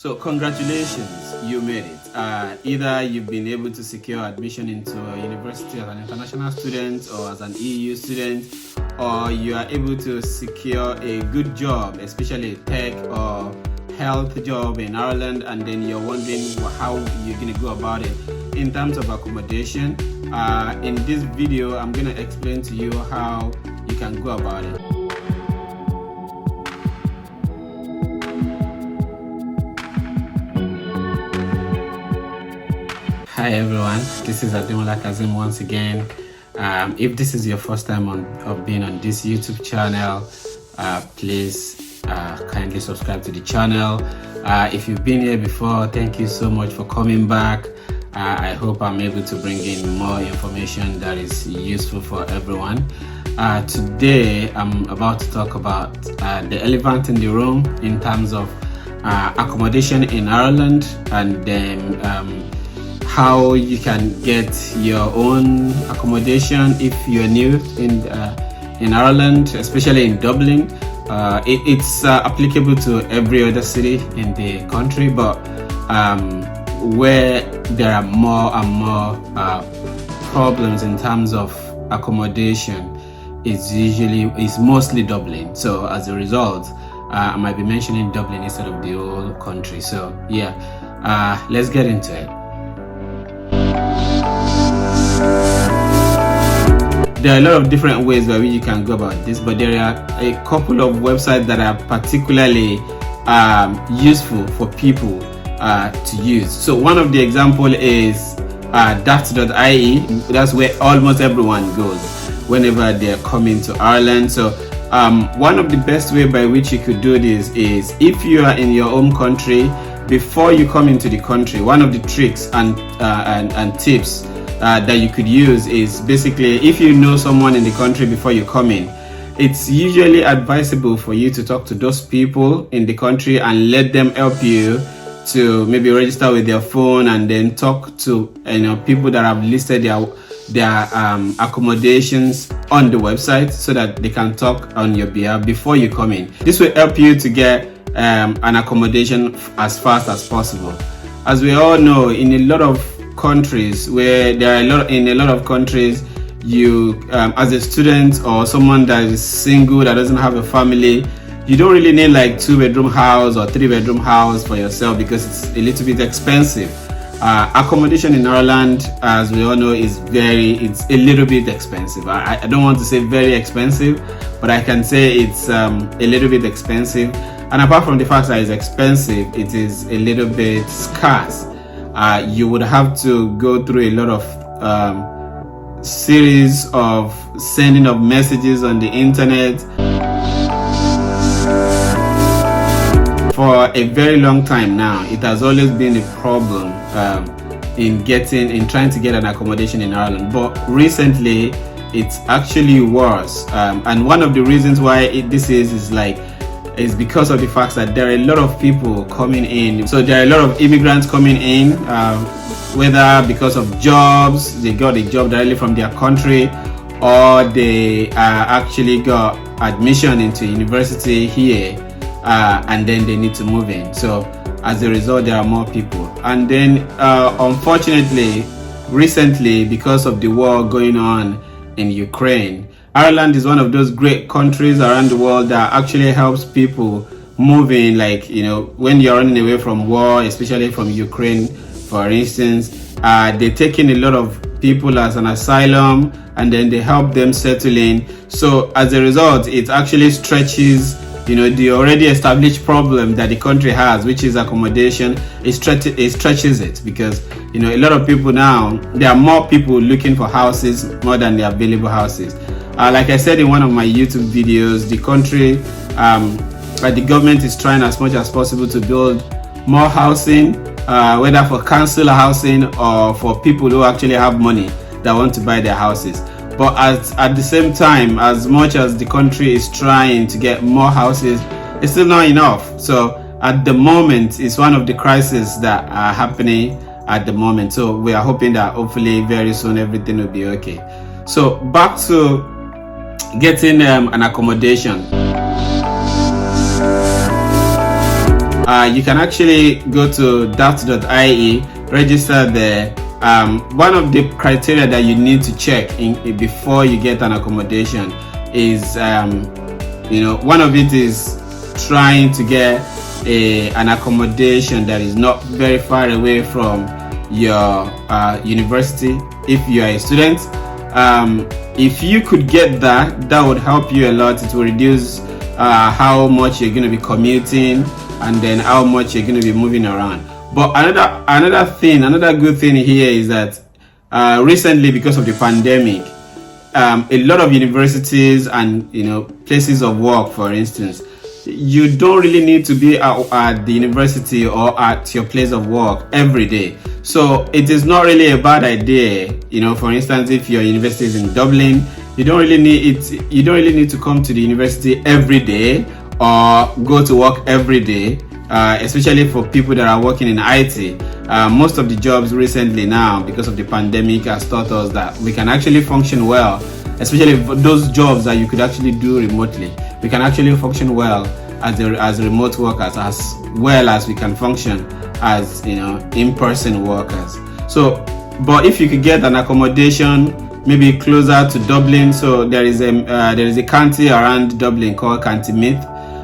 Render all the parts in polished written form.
So congratulations, you made it. Either you've been able to secure admission into a university as an international student or as an EU student, or you are able to secure a good job, especially a tech or health job in Ireland, and then you're wondering how you're going to go about it in terms of accommodation. In this video, I'm going to explain to you how you can go about it. Hi everyone, this is Ademola Kazim once again. If this is your first time of being on this YouTube channel, please kindly subscribe to the channel. If you've been here before, thank you so much for coming back. I hope I'm able to bring in more information that is useful for everyone. Today I'm about to talk about the elephant in the room in terms of accommodation in Ireland, and then how you can get your own accommodation if you're new in Ireland, especially in Dublin. It's applicable to every other city in the country, but where there are more and more problems in terms of accommodation is mostly Dublin. So as a result, I might be mentioning Dublin instead of the whole country. So yeah, let's get into it. There are a lot of different ways by which you can go about this, but there are a couple of websites that are particularly useful for people to use. So one of the example is Daft.ie. That's where almost everyone goes whenever they're coming to Ireland. So one of the best way by which you could do this is, if you are in your home country, before you come into the country, one of the tricks and tips that you could use is basically, if you know someone in the country before you come in, it's usually advisable for you to talk to those people in the country and let them help you to maybe register with their phone, and then talk to people that have listed their accommodations on the website, so that they can talk on your behalf before you come in. This will help you to get an accommodation as fast as possible. As we all know, in a lot of countries, in a lot of countries, you as a student or someone that is single, that doesn't have a family, you don't really need like 2-bedroom house or 3-bedroom house for yourself, because it's a little bit expensive. Accommodation in Ireland, as we all know, it's a little bit expensive. I don't want to say very expensive, but I can say it's a little bit expensive. And apart from the fact that it's expensive, it is a little bit scarce. You would have to go through a lot of series of sending of messages on the internet. For a very long time now, it has always been a problem in trying to get an accommodation in Ireland, but recently it's actually worse. And one of the reasons why this is because of the fact that there are a lot of people coming in. So there are a lot of immigrants coming in, whether because of jobs, they got a job directly from their country, or they actually got admission into university here, and then they need to move in. So as a result, there are more people. And then unfortunately, recently, because of the war going on in Ukraine, Ireland is one of those great countries around the world that actually helps people move in. Like, when you're running away from war, especially from Ukraine, for instance, they take in a lot of people as an asylum, and then they help them settle in. So as a result, it actually stretches the already established problem that the country has, which is accommodation. It stretches it, because a lot of people now, there are more people looking for houses more than the available houses. Like I said in one of my YouTube videos, the country, the government is trying as much as possible to build more housing, whether for council housing or for people who actually have money that want to buy their houses. But at the same time, as much as the country is trying to get more houses, it's still not enough. So at the moment, it's one of the crises that are happening at the moment. So we are hoping that hopefully very soon everything will be okay. So back to getting an accommodation. you can actually go to Daft.ie, register there. One of the criteria that you need to check before you get an accommodation is, one of it is trying to get an accommodation that is not very far away from your university if you are a student. If you could get that would help you a lot. It will reduce how much you're going to be commuting and then how much you're going to be moving around. But another good thing here is that recently, because of the pandemic, a lot of universities and places of work, for instance, you don't really need to be at the university or at your place of work every day. So it is not really a bad idea. For instance, if your university is in Dublin, you don't really need to come to the university every day or go to work every day. Especially for people that are working in IT. Most of the jobs recently now, because of the pandemic, has taught us that we can actually function well, especially those jobs that you could actually do remotely. We can actually function well as remote workers, as well as we can function as in-person workers. So, but if you could get an accommodation maybe closer to Dublin, so there is a county around Dublin called County Meath.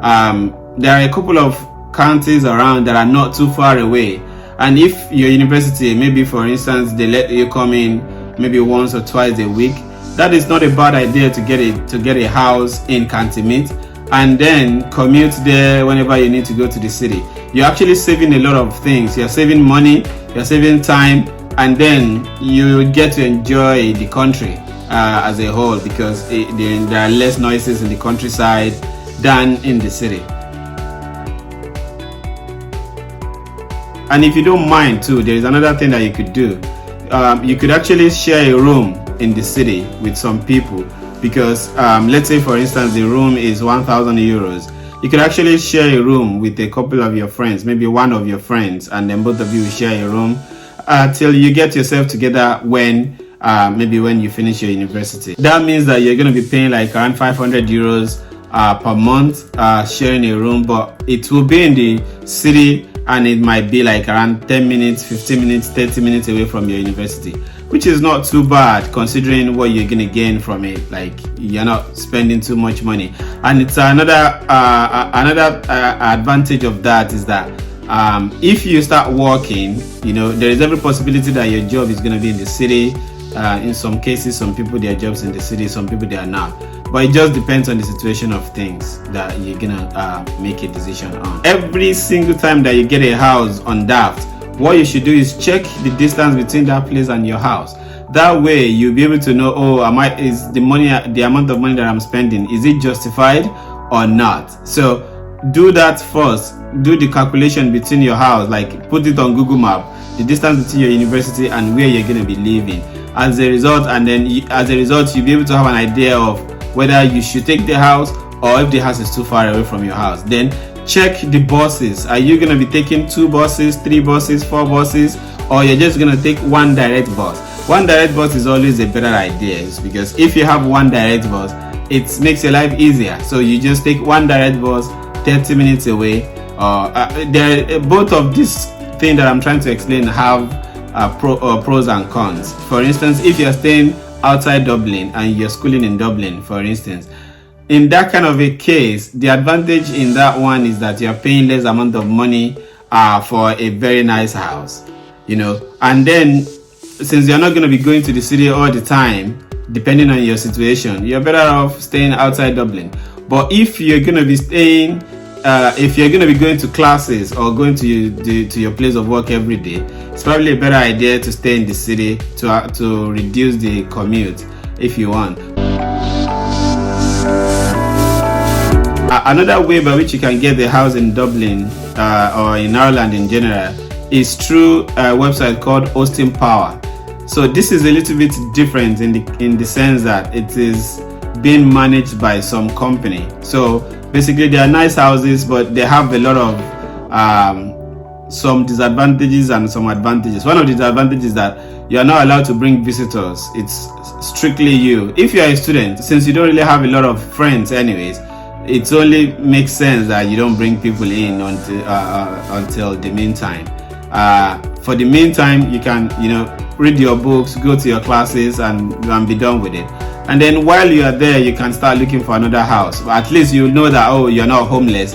There are a couple of counties around that are not too far away, and if your university, maybe for instance, they let you come in maybe once or twice a week, that is not a bad idea to get a house in County Meath and then commute there whenever you need to go to the city. You're actually saving a lot of things. You're saving money, you're saving time, and then you get to enjoy the country as a whole, because there are less noises in the countryside than in the city. And if you don't mind too, there is another thing that you could do. You could actually share a room in the city with some people, because let's say for instance the room is 1,000 euros. You could actually share a room with a couple of your friends, maybe one of your friends, and then both of you will share a room till you get yourself together maybe when you finish your university. That means that you're going to be paying like around 500 euros per month sharing a room, but it will be in the city, and it might be like around 10 minutes, 15 minutes, 30 minutes away from your university, which is not too bad considering what you're going to gain from it. Like, you're not spending too much money. And it's another advantage of that is that if you start working, there is every possibility that your job is going to be in the city. In some cases, some people, their jobs in the city, some people, they are not. But it just depends on the situation of things that you're gonna make a decision on. Every single time that you get a house on Daft, what you should do is check the distance between that place and your house. That way you'll be able to know, is the amount of money that I'm spending, is it justified or not? So do that first. Do the calculation between your house, like put it on Google Map, the distance between your university and where you're gonna be living. As a result, you'll be able to have an idea of whether you should take the house or if the house is too far away from your house. Then check the buses. Are you going to be taking 2 buses, 3 buses, 4 buses, or you're just going to take one direct bus? One direct bus is always a better idea, because if you have one direct bus, it makes your life easier. So you just take one direct bus 30 minutes away. Both of these things that I'm trying to explain have pros and cons. For instance, if you're staying outside Dublin and you're schooling in Dublin, for instance, in that kind of a case, the advantage in that one is that you're paying less amount of money for a very nice house, and then since you're not going to be going to the city all the time, depending on your situation, you're better off staying outside Dublin. But if you're going to be staying if you're going to be going to classes or going to your place of work every day, it's probably a better idea to stay in the city to reduce the commute if you want. Another way by which you can get the house in Dublin or in Ireland in general is through a website called Hostingpower. So this is a little bit different in the sense that it is being managed by some company. So basically, they are nice houses, but they have a lot of some disadvantages and some advantages. One of the disadvantages is that you are not allowed to bring visitors. It's strictly you. If you are a student, since you don't really have a lot of friends anyways, it only makes sense that you don't bring people in until the meantime. For the meantime, you can, read your books, go to your classes, and be done with it. And then while you are there, you can start looking for another house. But at least you know that, you're not homeless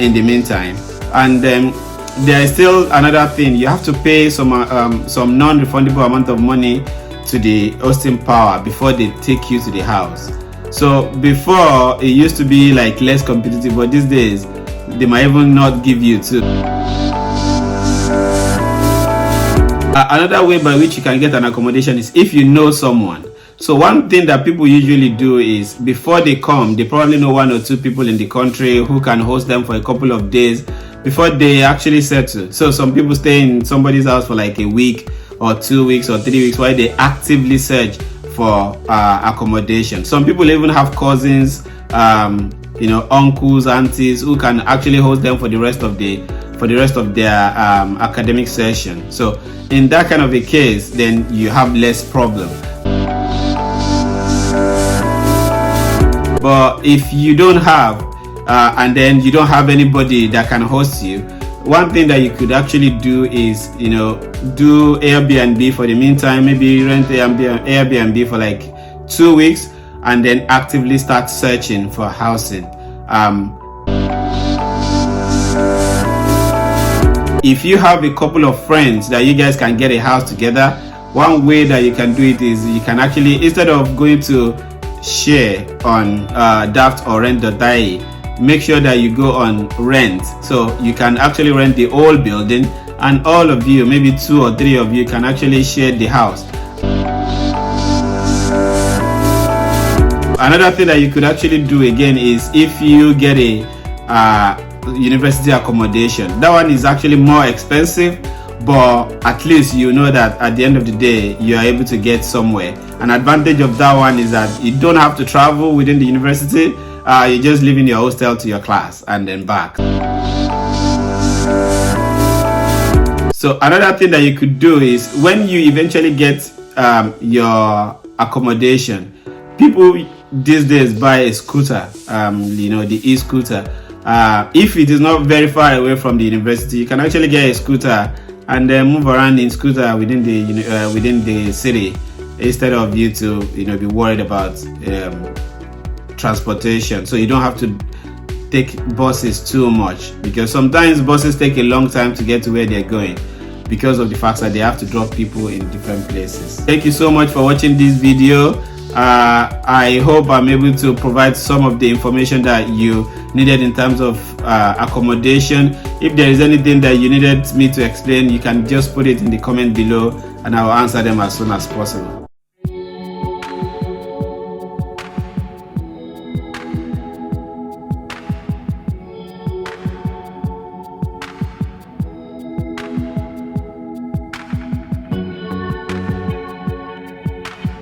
in the meantime. And then there is still another thing. You have to pay some non-refundable amount of money to the Hostingpower before they take you to the house. So before, it used to be like less competitive, but these days they might even not give you too. Another way by which you can get an accommodation is if you know someone. So one thing that people usually do is before they come, they probably know 1 or 2 people in the country who can host them for a couple of days before they actually settle. So some people stay in somebody's house for like a week or 2 weeks or 3 weeks while they actively search for accommodation. Some people even have cousins, uncles, aunties who can actually host them for the rest of their academic session. So in that kind of a case, then you have less problem. But if you don't have and then you don't have anybody that can host you, one thing that you could actually do is do Airbnb for the meantime. Maybe rent Airbnb for like 2 weeks and then actively start searching for housing. If you have a couple of friends that you guys can get a house together, one way that you can do it is you can actually, instead of going to share on Daft or rent.ie, make sure that you go on rent. So you can actually rent the whole building, and all of you, maybe 2 or 3 of you, can actually share the house. Another thing that you could actually do again is if you get a university accommodation. That one is actually more expensive, but at least you know that at the end of the day you are able to get somewhere. An advantage of that one is that you don't have to travel within the university. You just live in your hostel to your class and then back. So another thing that you could do is when you eventually get your accommodation, people these days buy a scooter, the e-scooter. If it is not very far away from the university, you can actually get a scooter and then move around in scooter within the city, instead of you to be worried about transportation. So you don't have to take buses too much, because sometimes buses take a long time to get to where they're going because of the fact that they have to drop people in different places. Thank you so much for watching this video. I hope I'm able to provide some of the information that you needed in terms of accommodation. If there is anything that you needed me to explain, you can just put it in the comment below and I will answer them as soon as possible.